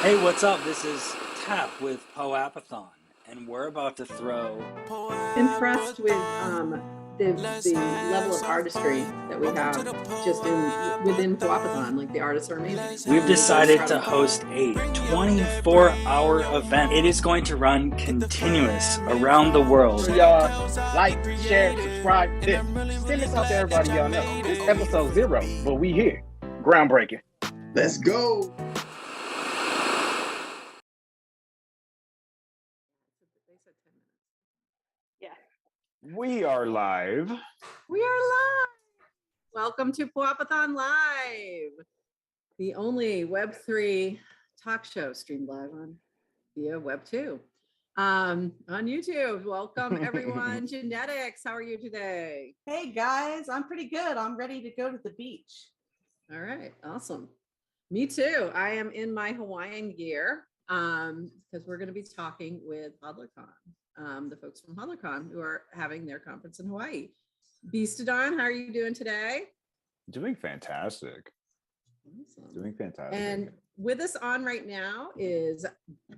Hey, what's up? This is Tap with POAPathon, and we're about to throw. Impressed with the level of artistry that we have just within POAPathon. Like, the artists are amazing. We've decided to host a 24-hour event. It is going to run continuous around the world. So y'all like, share, subscribe, tip. Send this out to everybody y'all know. This is episode 0, but we here. Groundbreaking. Let's go. We are live. We are live. Welcome to POAPathon Live, the only Web3 talk show streamed live via Web2 on YouTube. Welcome everyone. Genetics, how are you today? Hey guys, I'm pretty good. I'm ready to go to the beach. All right, awesome. Me too. I am in my Hawaiian gear because we're going to be talking with HodlerCon. The folks from HodlerCon who are having their conference in Hawaii. Beastodon, how are you doing today? Doing fantastic. Awesome. Doing fantastic. And with us on right now is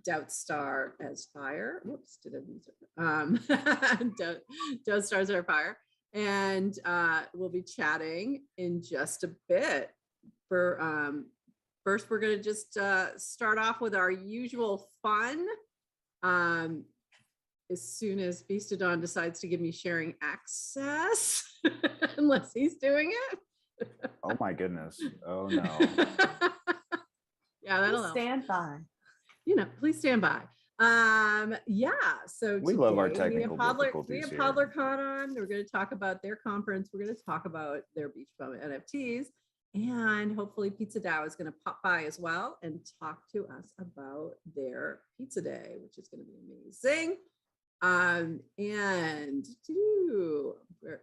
Doubt-Star as Fire. Whoops, did I lose it? Doubt-Star's our Fire. And we'll be chatting in just a bit. First, we're going to just start off with our usual fun. As soon as Beastodon decides to give me sharing access, unless he's doing it. Oh my goodness. Oh no. Yeah, that'll stand by. Please stand by. Yeah, so we love our technical difficulties. We have here. HodlerCon on. We're going to talk about their conference. We're going to talk about their Beach Bum NFTs. And hopefully Pizza DAO is going to pop by as well and talk to us about their pizza day, which is going to be amazing.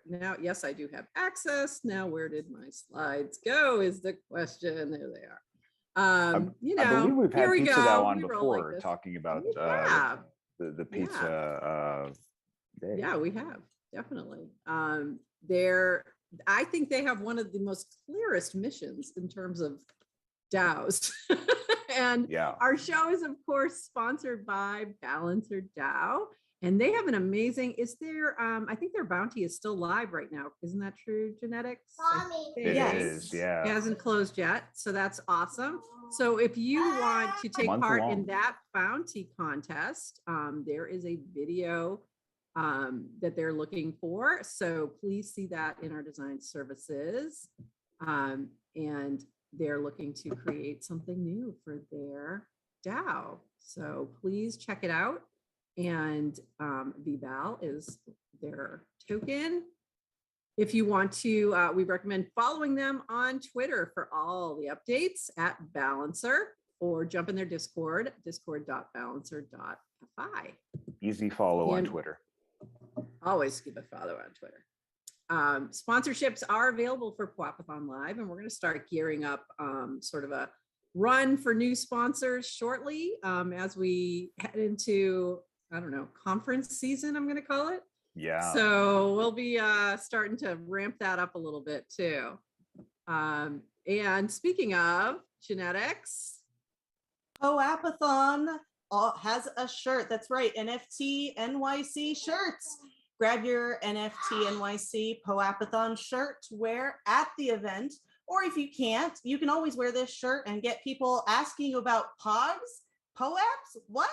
Now, yes, I do have access. Now, where did my slides go is the question. There they are. I believe we've had Pizza DAO on before, like talking about the pizza day. Yeah, we have, definitely. I think they have one of the most clearest missions in terms of DAOs. And our show is, of course, sponsored by Balancer DAO. And they have an amazing, I think their bounty is still live right now. Isn't that true, Genetics? It is, yeah. It hasn't closed yet. So that's awesome. So if you want to take part in that bounty contest, there is a video that they're looking for. So please see that in our design services. And they're looking to create something new for their DAO. So please check it out. And VBAL is their token. If you want to, we recommend following them on Twitter for all the updates at Balancer, or jump in their Discord, discord.balancer.fi. Easy follow on Twitter. Always give a follow on Twitter. Sponsorships are available for POAPathon Live, and we're going to start gearing up sort of a run for new sponsors shortly as we head into, I don't know, conference season, I'm going to call it. Yeah. So we'll be starting to ramp that up a little bit too. And speaking of genetics, POAPathon has a shirt. That's right. NFT NYC shirts. Grab your NFT NYC POAPathon shirt to wear at the event. Or if you can't, you can always wear this shirt and get people asking you about POGs, POAPs, what?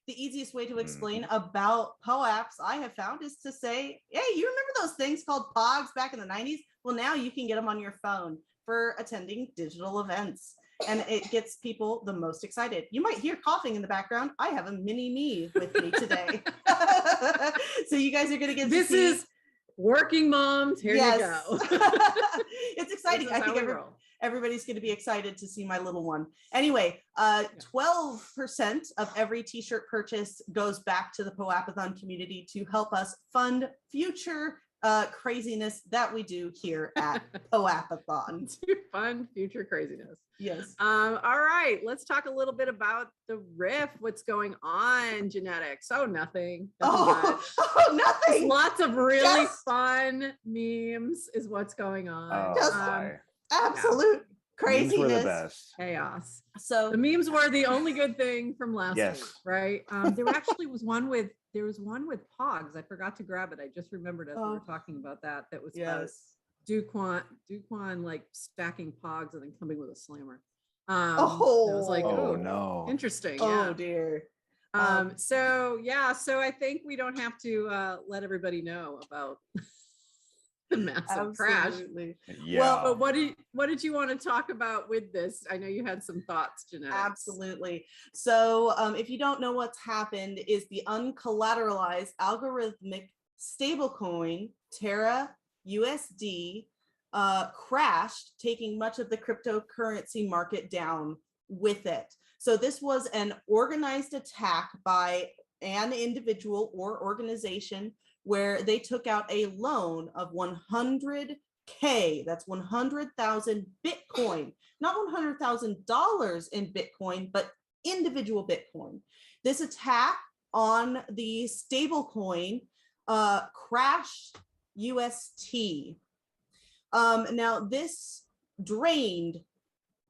The easiest way to explain about POAPs I have found is to say, hey, you remember those things called POGs back in the 90s? Well, now you can get them on your phone for attending digital events. And it gets people the most excited. You might hear coughing in the background. I have a mini me with me today. So you guys are going to get this to see. Is working moms. Here you go. It's exciting. I think everybody's going to be excited to see my little one. Anyway, 12% of every t-shirt purchase goes back to the POAPathon community to help us fund future craziness that we do here at POAPathon. To fund future craziness. Yes. All right, let's talk a little bit about the riff. What's going on, genetics? Oh, nothing. Nothing. Just lots of really fun memes is what's going on. Absolute craziness. Memes were the best. Chaos. So the memes were the only good thing from last week, right? There actually was one with Pogs. I forgot to grab it. I just remembered as we were talking about that. That was about Duquan like stacking Pogs and then coming with a slammer. I was like, oh no, interesting. Oh dear. So I think we don't have to let everybody know about the massive crash. Yeah. Well, but what did you want to talk about with this? I know you had some thoughts, genetics. Absolutely. So if you don't know what's happened, is the uncollateralized algorithmic stablecoin Terra USD crashed, taking much of the cryptocurrency market down with it. So this was an organized attack by an individual or organization where they took out a loan of 100K, that's 100,000 Bitcoin, not $100,000 in Bitcoin, but individual Bitcoin. This attack on the stablecoin crashed UST. Now this drained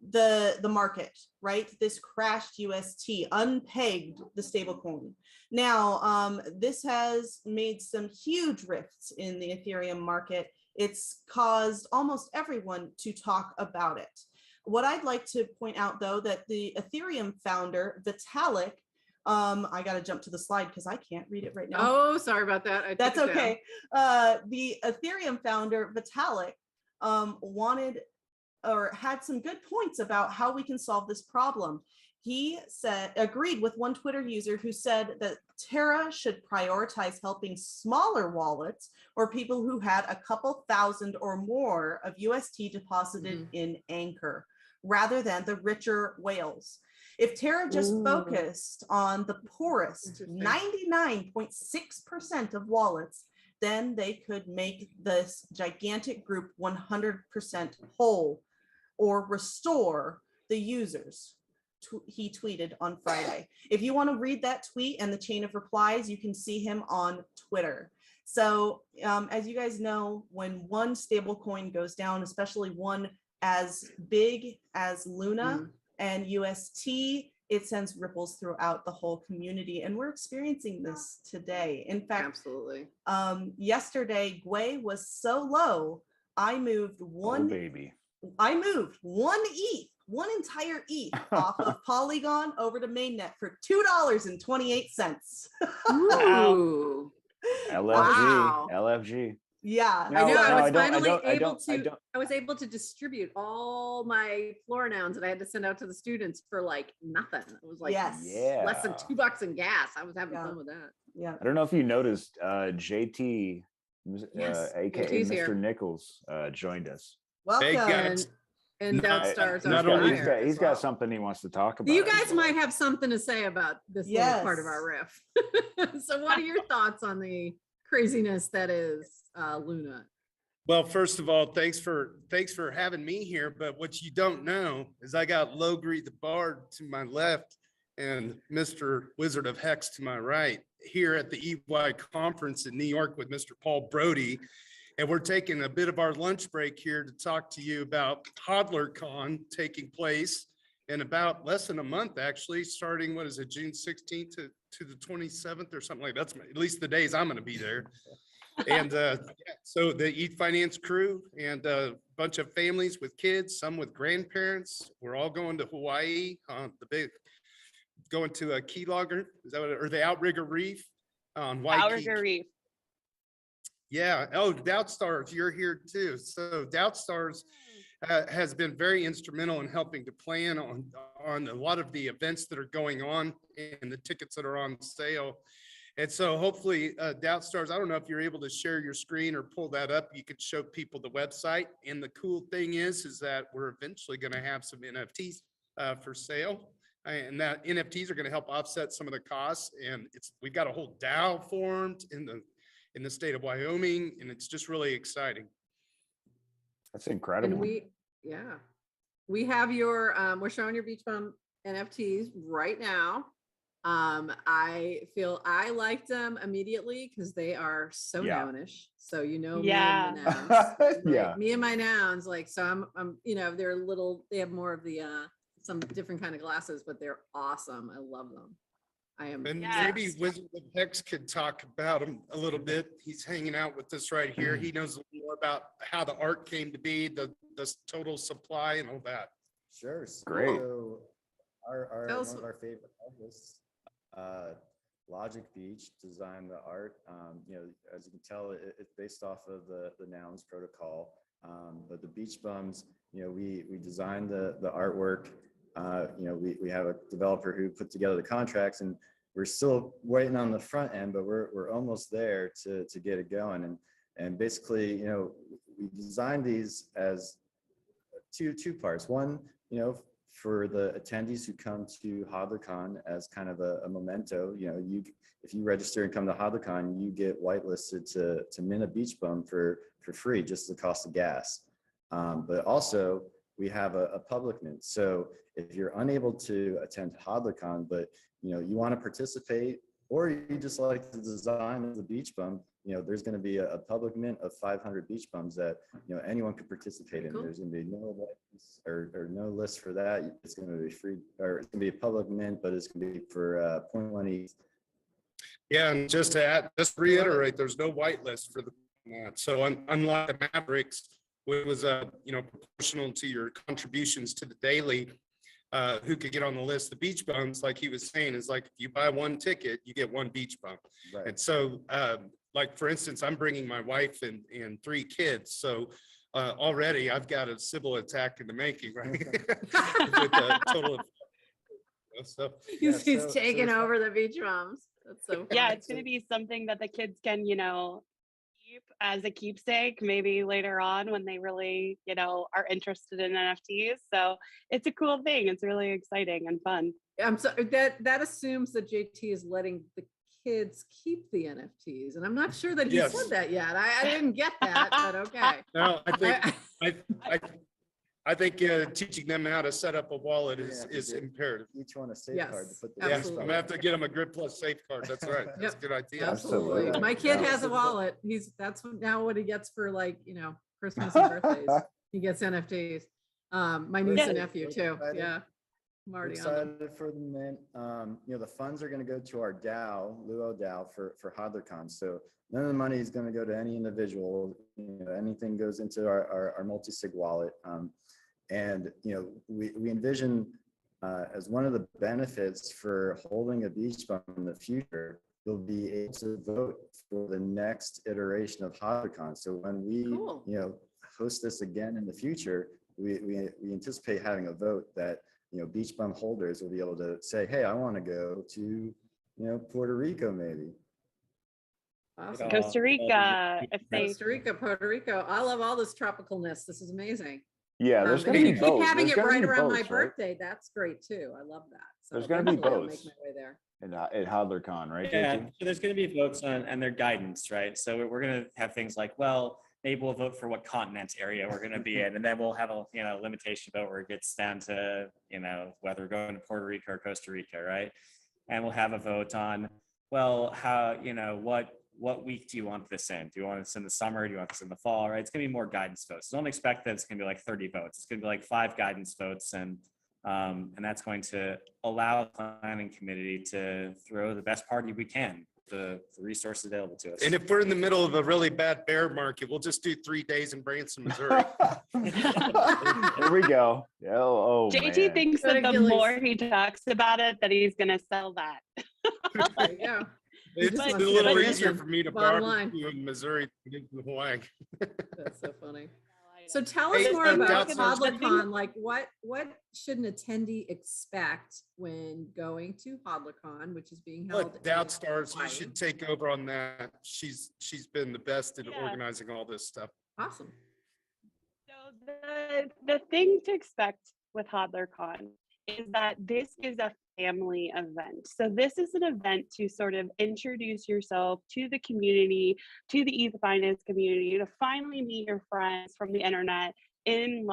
the market, right? This crashed UST, unpegged the stablecoin. Now, this has made some huge rifts in the Ethereum market. It's caused almost everyone to talk about it. What I'd like to point out, though, that the Ethereum founder, Vitalik, I got to jump to the slide because I can't read it right now. Oh, sorry about that. That's okay. The Ethereum founder, Vitalik, wanted or had some good points about how we can solve this problem. He agreed with one Twitter user who said that Terra should prioritize helping smaller wallets or people who had a couple thousand or more of UST deposited in Anchor, rather than the richer whales. If Terra just focused on the poorest 99.6% of wallets, then they could make this gigantic group 100% whole or restore the users. He tweeted on Friday. If you want to read that tweet and the chain of replies, you can see him on Twitter. So as you guys know, when one stable coin goes down, especially one as big as Luna and UST, it sends ripples throughout the whole community. And we're experiencing this today. In fact, absolutely. Yesterday, Gwei was so low, I moved one ETH, one entire ETH off of Polygon over to mainnet for $2.28. Ooh. LFG. Yeah. I know. I was able to distribute all my floor nouns that I had to send out to the students for like nothing. It was like less than $2 in gas. I was having fun with that. Yeah. I don't know if you noticed, JT Yes, aka JT's Mr. here. Nichols, joined us. Welcome. Hey, guys. And Doubt Stars not are only- fire He's as well. got something he wants to talk about. You guys might have something to say about this little part of Yes. our riff. So what are your thoughts on the craziness that is Luna? Well, first of all, thanks for having me here. But what you don't know is I got Logri the Bard to my left and Mr. Wizard of Hex to my right here at the EY conference in New York with Mr. Paul Brody. And we're taking a bit of our lunch break here to talk to you about HodlerCon taking place in about less than a month, actually, starting, what is it, June 16th to the 27th or something like that. That's at least the days I'm going to be there. And yeah, so the Eat Finance crew and a bunch of families with kids, some with grandparents. We're all going to Hawaii, going to a key logger, is that what, or the Outrigger Reef on Waikiki. Outrigger Reef. Yeah. Oh, Doubt Stars, you're here too. So Doubt Stars has been very instrumental in helping to plan on a lot of the events that are going on and the tickets that are on sale. And so hopefully Doubt Stars, I don't know if you're able to share your screen or pull that up. You could show people the website. And the cool thing is that we're eventually going to have some NFTs for sale. And that NFTs are going to help offset some of the costs. And we've got a whole DAO formed in the state of Wyoming, and it's just really exciting. That's incredible. And we have your, we're showing your Beach Bum NFTs right now. I feel I liked them immediately because they are so nownish. So, you know, Yeah. me and my nouns, Yeah. me and my nouns, like, so I'm, you know, they're little, they have more of the, some different kind of glasses, but they're awesome. I love them. I am. And Yes. maybe Wizard of Hex could talk about him a little bit. He's hanging out with us right here. He knows more about how the art came to be, the total supply and all that. Sure. Great. So one Tell us- of our favorite artists, Logic Beach, designed the art. You know, as you can tell, it's based off of the Nouns protocol. But the Beach Bums, you know, we designed the artwork. You know, we have a developer who put together the contracts, and we're still waiting on the front end, but we're almost there to get it going. And basically, you know, we designed these as two parts. One, you know, for the attendees who come to HodlerCon as kind of a memento. You know, if you register and come to HodlerCon, you get whitelisted to mint a Beach Bum for free, just the cost of gas. But also we have a public mint. So if you're unable to attend HodlerCon, but you know you want to participate, or you just like the design of the Beach Bum, you know, there's going to be a public mint of 500 Beach Bums that, you know, anyone could participate in. Cool. There's going to be no license or no list for that. It's going to be free, or it's going to be a public mint, but it's going to be for 0.1 ETH. Yeah, and just to add, just reiterate, there's no whitelist for that. So unlike the Mavericks, which was you know, proportional to your contributions to the daily, who could get on the list. The Beach Bums, like he was saying, is like if you buy one ticket, you get one Beach Bum. Right. And so, like for instance, I'm bringing my wife and 3 kids, so already I've got a civil attack in the making, right? With a total of stuff. He's so taking it's- over the Beach Bums. That's so Yeah, fun. it's going to be something that the kids can, you know, keep as a keepsake, maybe later on when they really, you know, are interested in NFTs. So it's a cool thing. It's really exciting and fun. I'm sorry, that assumes that JT is letting the kids keep the NFTs, and I'm not sure that he Yes. said that yet. I didn't get that, but okay. No, I think teaching them how to set up a wallet is Yeah. imperative. Each one a safe card to Yes, put the Yeah, I'm Beach absolutely. Bum gonna have to get them a Grid Plus safe card. That's right. That's Yep. a good idea. Absolutely. Absolutely. My kid Yeah. has a wallet. That's now what he gets for, like, you know, Christmas and birthdays. He gets NFTs. My niece and nephew too. Excited. Yeah. I'm We're already on them. excited for the mint. You know, the funds are going to go to our DAO, Luo DAO for HodlerCon. So none of the money is going to go to any individual. You know, anything goes into our multi-sig wallet. And you know, we envision as one of the benefits for holding a Beach Bum in the future, you'll be able to vote for the next iteration of HodlerCon. So when we Cool. you know host this again in the future, we anticipate having a vote that, you know, Beach Bum holders will be able to say, hey, I want to go to, you know, Puerto Rico maybe. Awesome. Costa Rica, if they Costa Rica, Puerto Rico. I love all this tropicalness. This is amazing. Yeah, there's and going to you be keep boats. having There's it gonna right be around my boats, right? birthday. That's great too. I love that. So There's going to be eventually I'll boats make my way there. at HodlerCon, right? Yeah, JT? so there's going to be votes on and their guidance, right? So we're going to have things like, well, maybe we'll vote for what continent area we're going to be in, and then we'll have a limitation about where it gets down to whether we're going to Puerto Rico or Costa Rica, right? And we'll have a vote on, well, how what week do you want this in? Do you want this in the summer? Do you want this in the fall? Right? It's going to be more guidance votes. So don't expect that it's going to be like 30 votes. It's going to be like 5 guidance votes, and that's going to allow the planning committee to throw the best party we can, the resources available to us. And if we're in the middle of a really bad bear market, we'll just do 3 days in Branson, Missouri. Here we go. Oh, JT man. thinks that the more he talks about it, that he's going to sell that. There you go. It's just a wants to little get easier permission. for me to Bottom line. barbecue in Missouri than in Hawaii. That's so funny. So tell us Hey, more and about that's- HodlerCon. Like what should an attendee expect when going to HodlerCon, which is being held Look, Doubt in Stars, you Hawaii? should take over on that. She's been the best at Yeah. organizing all this stuff. Awesome. So the thing to expect with HodlerCon is that this is a family event. So this is an event to sort of introduce yourself to the community, to the e-finance community, to finally meet your friends from the internet in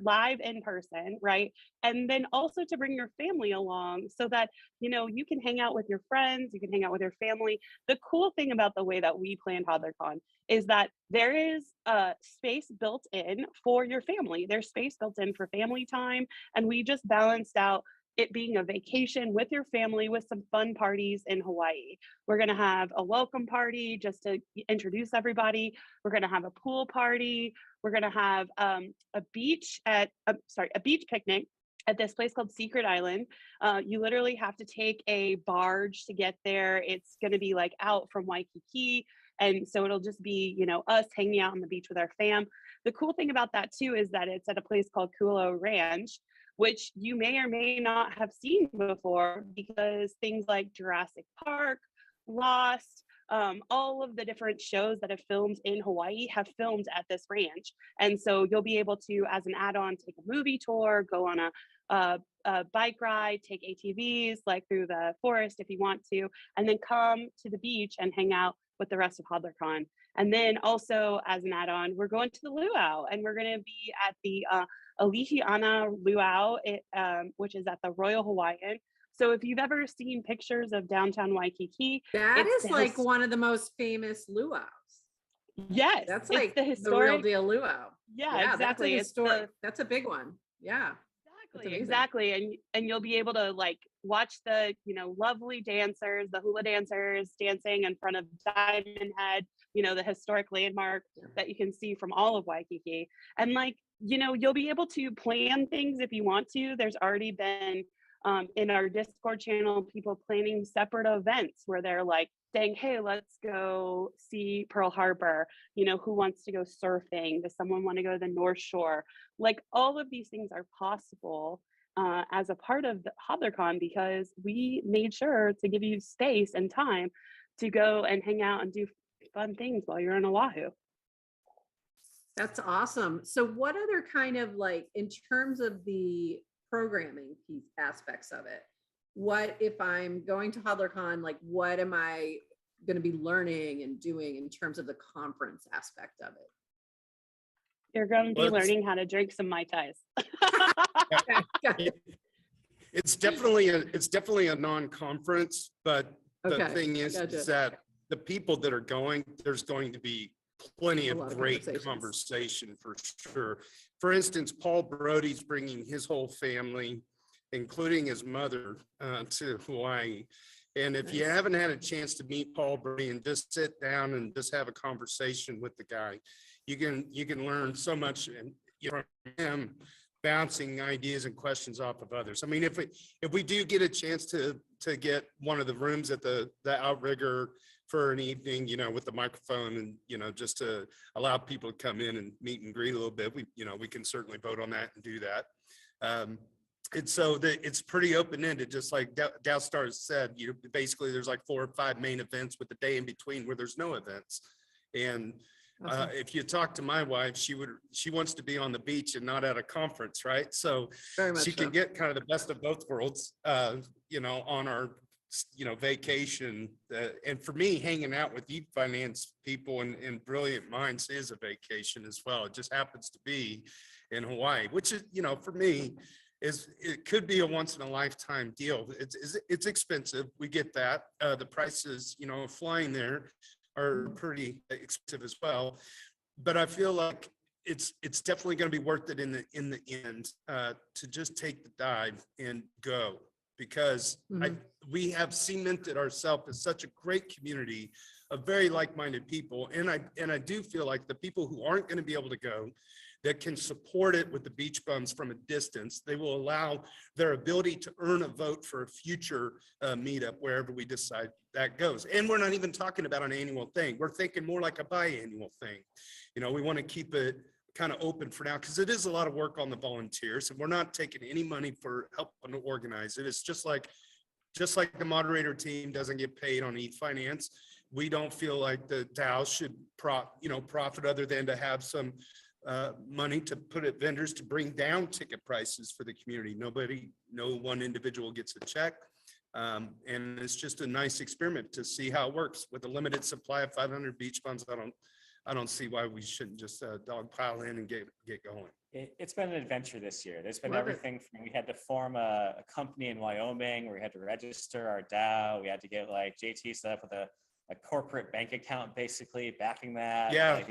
live in person, right? And then also to bring your family along so that you can hang out with your friends, you can hang out with your family. The cool thing about the way that we planned HodlerCon is that there is a space built in for your family. There's space built in for family time, and we just balanced out it being a vacation with your family with some fun parties in Hawaii. We're going to have a welcome party just to introduce everybody. We're going to have a pool party. We're going to have a beach picnic at this place called Secret Island. You literally have to take a barge to get there. It's going to be like out from Waikiki. And so it'll just be, us hanging out on the beach with our fam. The cool thing about that too is that it's at a place called Kulo Ranch, which you may or may not have seen before because things like Jurassic Park, Lost, all of the different shows that have filmed in Hawaii have filmed at this ranch. And so you'll be able to, as an add-on, take a movie tour, go on a bike ride, take ATVs like through the forest if you want to, and then come to the beach and hang out with the rest of HodlerCon. And then also as an add-on, we're going to the luau, and we're going to be at the Alihiana Luau, which is at the Royal Hawaiian. So if you've ever seen pictures of downtown Waikiki, that is like one of the most famous luau's. Yes, that's like the real deal luau. Yeah, exactly. That's a big one. Yeah. Exactly. And you'll be able to like watch the, lovely dancers, the hula dancers dancing in front of Diamond Head, the historic landmark that you can see from all of Waikiki. And like, you'll be able to plan things if you want to. There's already been in our Discord channel, people planning separate events where they're like saying, hey, let's go see Pearl Harbor. Who wants to go surfing? Does someone want to go to the North Shore? Like all of these things are possible as a part of the HodlerCon because we made sure to give you space and time to go and hang out and do fun things while you're in Oahu. That's awesome. So what other kind of like, in terms of the programming piece aspects of it, what if I'm going to HodlerCon, like what am I going to be learning and doing in terms of the conference aspect of it? You're going to be learning how to drink some Mai Tais. It's definitely a non-conference, but the thing is that the people that are going, there's going to be plenty of great conversation for sure. For instance, Paul Brody's bringing his whole family, including his mother, to Hawaii. And if you haven't had a chance to meet Paul Brody and just sit down and just have a conversation with the guy, you can learn so much from him, bouncing ideas and questions off of others. I mean, if we do get a chance to get one of the rooms at the outrigger for an evening, with the microphone and, just to allow people to come in and meet and greet a little bit, we can certainly vote on that and do that. And so it's pretty open-ended, just like Dow Stars said, basically there's like 4 or 5 main events with the day in between where there's no events. And if you talk to my wife, she wants to be on the beach and not at a conference, right? So she can get kind of the best of both worlds, on our, vacation. And for me, hanging out with e-finance people and brilliant minds is a vacation as well. It just happens to be in Hawaii, which is, for me, it could be a once in a lifetime deal. It's expensive. We get that. The prices, flying there are pretty expensive as well. But I feel like it's definitely going to be worth it in the end to just take the dive and go, because we have cemented ourselves as such a great community of very like-minded people. And I do feel like the people who aren't going to be able to go, that can support it with the beach bums from a distance, they will allow their ability to earn a vote for a future meetup wherever we decide that goes. And we're not even talking about an annual thing. We're thinking more like a biannual thing. We want to keep it kind of open for now, because it is a lot of work on the volunteers, and we're not taking any money for helping to organize it. It's just like the moderator team doesn't get paid on e-finance. We don't feel like the DAO should profit other than to have some money to put at vendors to bring down ticket prices for the community. No one individual gets a check. And it's just a nice experiment to see how it works with a limited supply of 500 beach bums. I don't see why we shouldn't just dog pile in and get going. It's been an adventure this year. There's been everything from, we had to form a company in Wyoming where we had to register our DAO. We had to get JT set up with a corporate bank account, basically backing that. Yeah.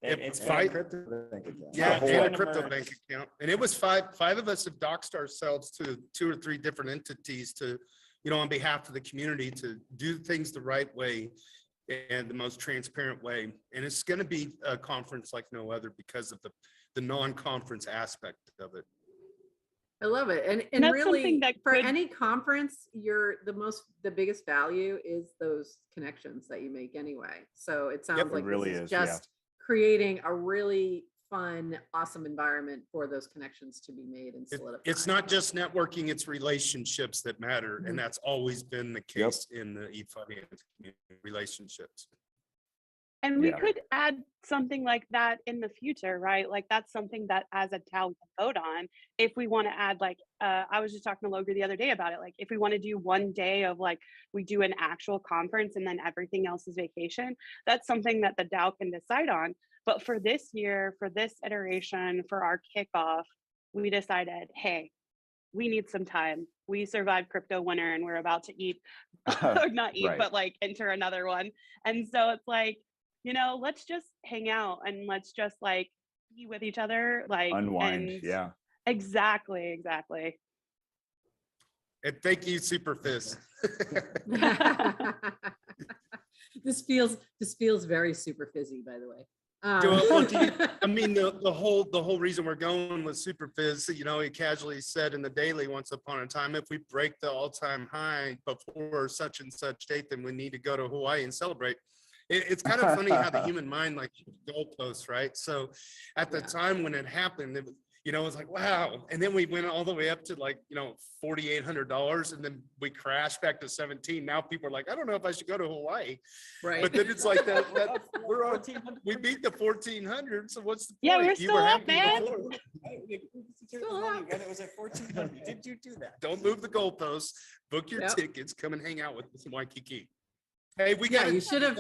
It's five crypto bank account. Yeah, and a crypto bank account. And it was five of us have doxed ourselves to 2 or 3 different entities to, on behalf of the community, to do things the right way and the most transparent way. And it's going to be a conference like no other because of the non-conference aspect of it. I love it. And really, for any conference, the biggest value is those connections that you make anyway. So it sounds like really this is just creating a really fun, awesome environment for those connections to be made and solidified. It's not just networking, it's relationships that matter. And that's always been the case in the e-finance community, relationships. And we could add something like that in the future, right? Like that's something that as a town we can vote on. If we want to add, I was just talking to Logan the other day about it. Like if we want to do one day of we do an actual conference and then everything else is vacation, that's something that the DAO can decide on. But for this year, for this iteration, for our kickoff, we decided, hey, we need some time. We survived crypto winter and we're about to eat, or not eat, but enter another one. And so it's let's just hang out and let's just be with each other, unwind. Exactly. And thank you, Super Fizz. This feels very super fizzy, by the way. The whole reason we're going with Super Fizz, he casually said in the daily once upon a time, if we break the all-time high before such and such date, then we need to go to Hawaii and celebrate. It's kind of funny how the human mind goalposts, right? So at the time when it happened, it was like, wow. And then we went all the way up to $4,800, and then we crashed back to 17. Now people are like, I don't know if I should go to Hawaii. Right. But then it's like that we beat the 1,400. So what's the point? Yeah, we're still up, man. And it was at 1,400. Did you do that? Don't move the goalposts. Book your tickets. Come and hang out with us in Waikiki. Hey, you should have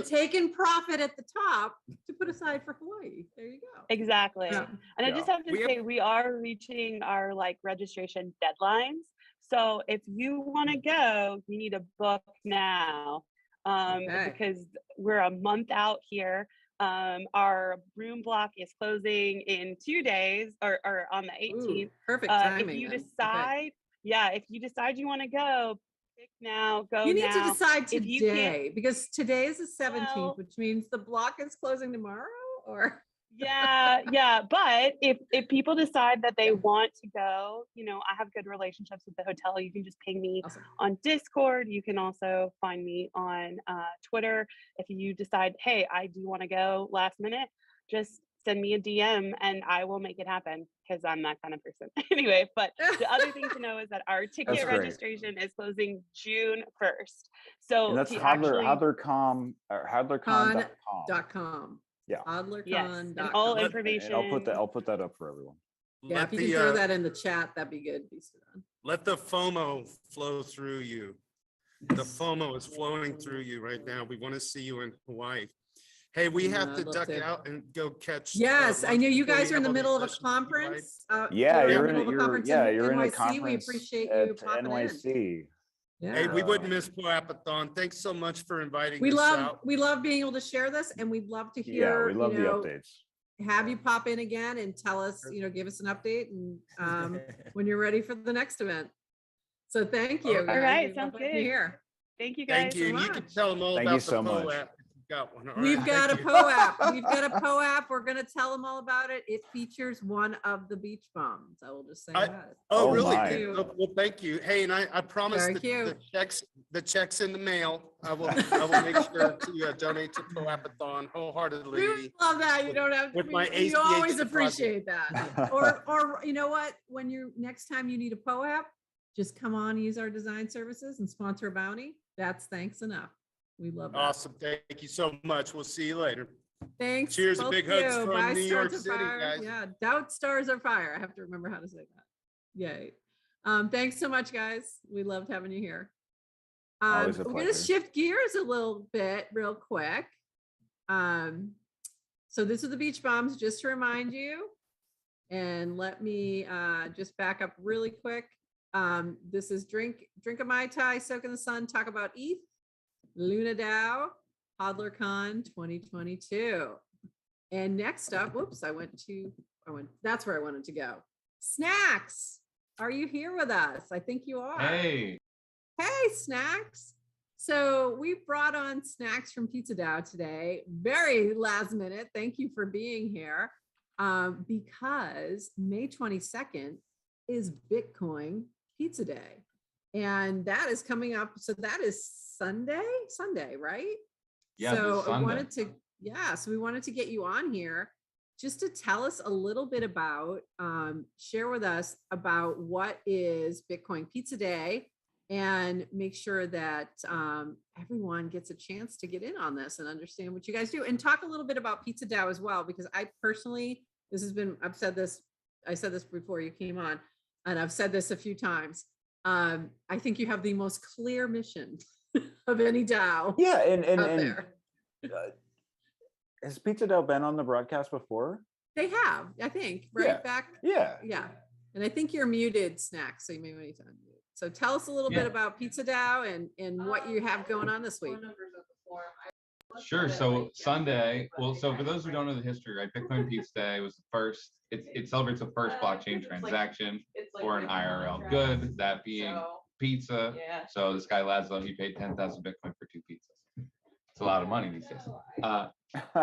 taken profit at the top to put aside for Hawaii. There you go. Exactly. And I just have to say, we are reaching our registration deadlines. So if you want to go, you need to book now because we're a month out here. Our room block is closing in 2 days or on the 18th. Perfect timing. If you decide, if you decide you want to go, now go. You need to decide today because today is the 17th, which means the block is closing tomorrow. Or but if people decide that they want to go, I have good relationships with the hotel. You can just ping me on Discord. You can also find me on Twitter. If you decide, hey, I do want to go last minute, just send me a DM and I will make it happen because I'm that kind of person. Anyway, but the other thing to know is that our ticket registration is closing June 1st. So and that's HodlerCon or HodlerCon.com. Yeah. HodlerCon.com. Yes, and all information. And I'll put that up for everyone. Yeah, if you can throw that in the chat, that'd be good. Let the FOMO flow through you. The FOMO is flowing through you right now. We want to see you in Hawaii. Hey, we have to duck out and go catch. Yes, I know you guys are in the middle of a conference. You're in a conference. We appreciate you popping NYC. Yeah. Hey, we wouldn't miss POAPathon. Thanks so much for inviting us out. We love being able to share this, and we'd love to hear. We love the updates. Have you pop in again and tell us, give us an update and when you're ready for the next event. So thank you. All right, sounds good. Here. Thank you guys. Thank you. So you can tell them all about the POAP. Got one. We've got a POAP. We've got a POAP. We're going to tell them all about it. It features one of the beach bums. I will just say that. Oh, really? Well, thank you. Hey, and I promise the checks in the mail. I will make sure to donate to POAPathon wholeheartedly. We love that. You don't have to. We always appreciate that. or you know what? When next time you need a POAP, just come on, use our design services and sponsor a bounty. That's thanks enough. We love that. Awesome. Thank you so much. We'll see you later. Thanks. Cheers. A big hugs from New York City, guys. Yeah. Doubt stars are fire. I have to remember how to say that. Yay. Thanks so much, guys. We loved having you here. We're going to shift gears a little bit real quick. So this is the beach bombs, just to remind you. And let me just back up really quick. This is drink a Mai Tai, soak in the sun, talk about ETH, Luna Dao, HodlerCon 2022. And next up, whoops, that's where I wanted to go. Snacks, are you here with us? I think you are. Hey, Snacks. So we brought on Snacks from Pizza Dao today, very last minute. Thank you for being here. Because May 22nd is Bitcoin Pizza Day. And that is coming up. So that is Sunday, right? Yeah. So I wanted to, so we wanted to get you on here just to tell us a little bit about, share with us about what is Bitcoin Pizza Day and make sure that everyone gets a chance to get in on this and understand what you guys do, and talk a little bit about Pizza Dao as well, because I personally, I said this before you came on, and I've said this a few times. I think you have the most clear mission of any DAO. Yeah, and there. Has Pizza Dao been on the broadcast before? They have, I think, right back. Yeah. And I think you're muted, Snacks, so you may want to unmute. So tell us a little bit about Pizza Dao and what you have going on this week. Sure. So Sunday, so for those who don't know the history, right, Bitcoin Pizza Day was the first, it celebrates the first blockchain transaction for an IRL good, that being pizza. So this guy Laszlo, he paid 10,000 Bitcoin for 2 pizzas. It's a lot of money these days.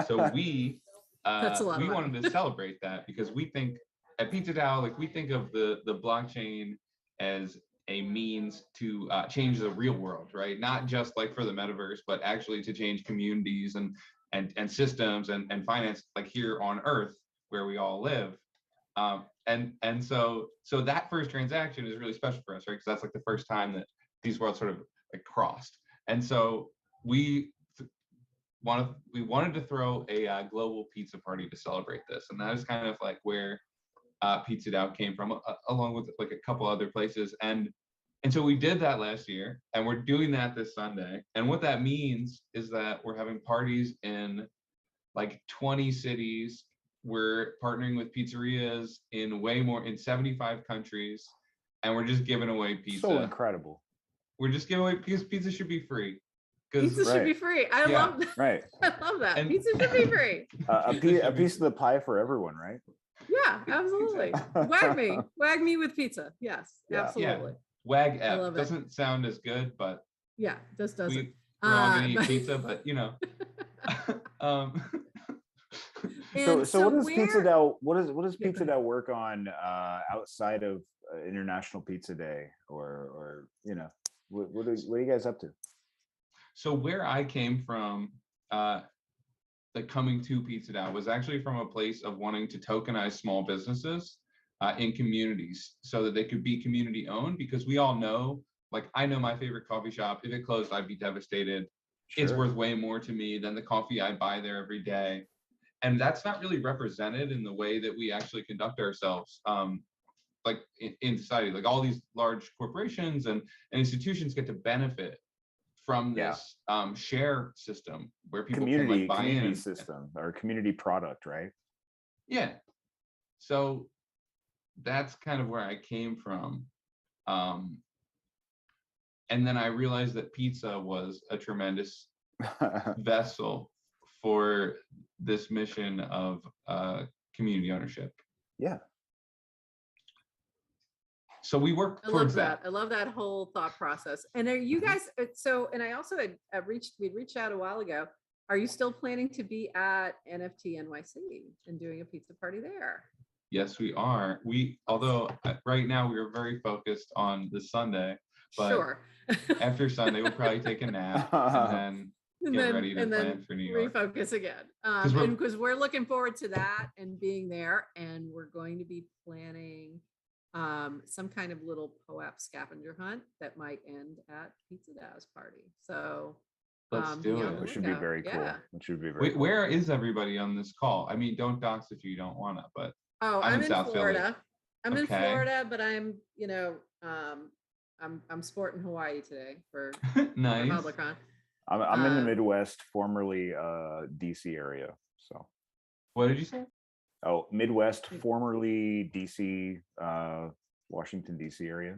So we wanted to celebrate that because we think at Pizza Dao, like we think of the blockchain as a means to change the real world, right? Not just like for the metaverse, but actually to change communities and systems and finance, like here on Earth where we all live. And so that first transaction is really special for us, right? Because that's like the first time that these worlds sort of like crossed. And so we wanted to throw a global pizza party to celebrate this, and that is kind of like where Pizza Dao came from, along with like a couple other places. And so we did that last year, and we're doing that this Sunday. And what that means is that we're having parties in like 20 cities. We're partnering with pizzerias in 75 countries, and we're just giving away pizza. So incredible. We're just giving away, because pizza should be free. Pizza should be free. I love that. Right. I love that. And pizza should be free. A piece of the pie for everyone, right? Yeah, absolutely. Wag me with pizza. Yes, absolutely. Yeah. Wag F doesn't sound as good, but yeah, this doesn't. We're all gonna eat pizza, but you know. So what does Pizza Dao? What does Pizza Dao work on outside of International Pizza Day, or you know, what are you guys up to? So where I came from, like coming to Pizza Now was actually from a place of wanting to tokenize small businesses in communities so that they could be community owned, because we all know, like I know my favorite coffee shop, if it closed, I'd be devastated. It's worth way more to me than the coffee I buy there every day. And that's not really represented in the way that we actually conduct ourselves. Like in society, like all these large corporations and institutions get to benefit from this share system where people can like buy community system or community product, right? Yeah. So that's kind of where I came from. And then I realized that pizza was a tremendous vessel for this mission of community ownership. Yeah. So we work towards that. I love that whole thought process. And are you guys, and I also we'd reached out a while ago. Are you still planning to be at NFT NYC and doing a pizza party there? Yes, we are. Although right now we are very focused on this Sunday, but after Sunday we'll probably take a nap and then get ready to plan for New York. Refocus again. Because we're looking forward to that and being there, and we're going to be planning some kind of little POAP scavenger hunt that might end at Pizza Dow's party. So let's do it. Which should be very cool. It should be very cool. Where is everybody on this call? I mean, don't dox if you don't want to, but I'm in Florida. I'm in Florida, but I'm, I'm sporting Hawaii today for nice. HodlerCon. I'm in the Midwest, formerly DC area. So what did you say? Oh, Midwest, formerly DC, Washington, DC area.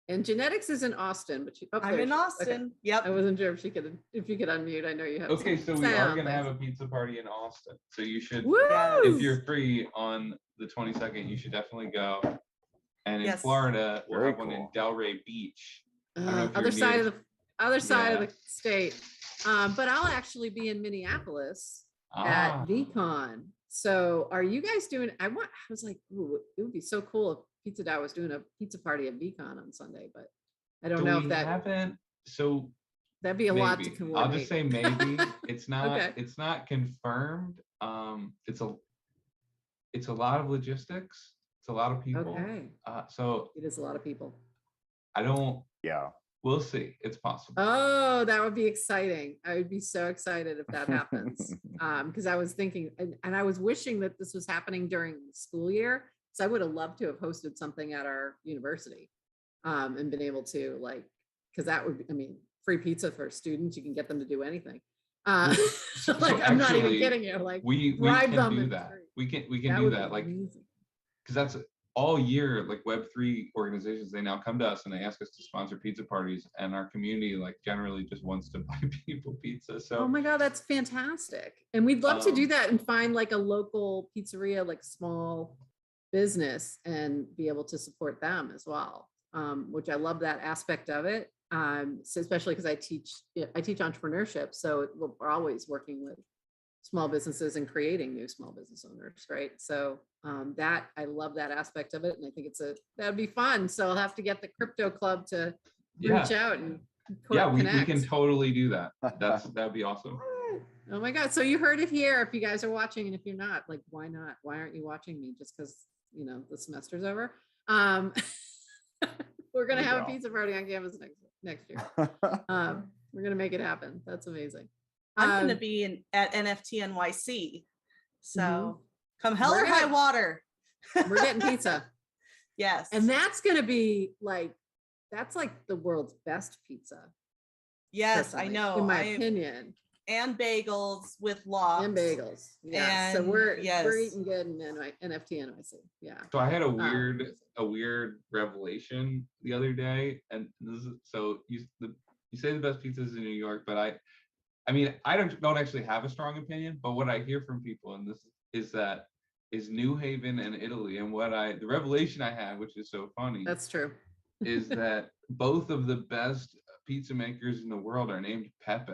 And Genetics is in Austin, but I'm in Austin. Okay. Yep. I wasn't sure if you could unmute. I know you have. Okay, so we are going to have a pizza party in Austin. So you should, Woo! If you're free on the 22nd, you should definitely go. And in Florida, we'll have one in Delray Beach. Other side of the state. But I'll actually be in Minneapolis at VCon. So are you guys doing, I was like, ooh, it would be so cool if Pizza Dow was doing a pizza party at VCon on Sunday, but I don't know if that haven't. So that'd be a lot to coordinate. I'll just say maybe. It's not it's not confirmed. It's a lot of logistics. It's a lot of people. Okay. So it is a lot of people. We'll see. It's possible. Oh, that would be exciting. I would be so excited if that happens. Because I was thinking, and I was wishing that this was happening during the school year. So I would have loved to have hosted something at our university and been able to because that would be, free pizza for students. You can get them to do anything. I'm not even kidding you. We can do that. We can do that. Because that's all year, Web3 organizations, they now come to us and they ask us to sponsor pizza parties, and our community generally just wants to buy people pizza. So oh my God, that's fantastic. And we'd love to do that and find a local pizzeria, small business, and be able to support them as well. Which I love that aspect of it. So especially because I teach entrepreneurship. So we're always working with small businesses and creating new small business owners, right? So that I love that aspect of it, and I think that'd be fun. So I'll have to get the crypto club to reach out and we can totally do that. That'd be awesome. Oh my God! So you heard it here. If you guys are watching, and if you're not, why not? Why aren't you watching me? Just because the semester's over. We're gonna have a pizza party on campus next year. We're gonna make it happen. That's amazing. I'm going to be at NFT NYC. So come hell or high water. We're getting pizza. Yes. And that's going to be that's the world's best pizza. Yes, I know. In my opinion. And bagels with lox. And bagels. Yeah. So we're eating good in NFT NYC. Yeah. So I had a weird revelation the other day. And this is, so you say the best pizzas in New York, but I don't actually have a strong opinion, but what I hear from people, and this is New Haven and Italy, and the revelation I had, which is so funny. That's true. Is that both of the best pizza makers in the world are named Pepe.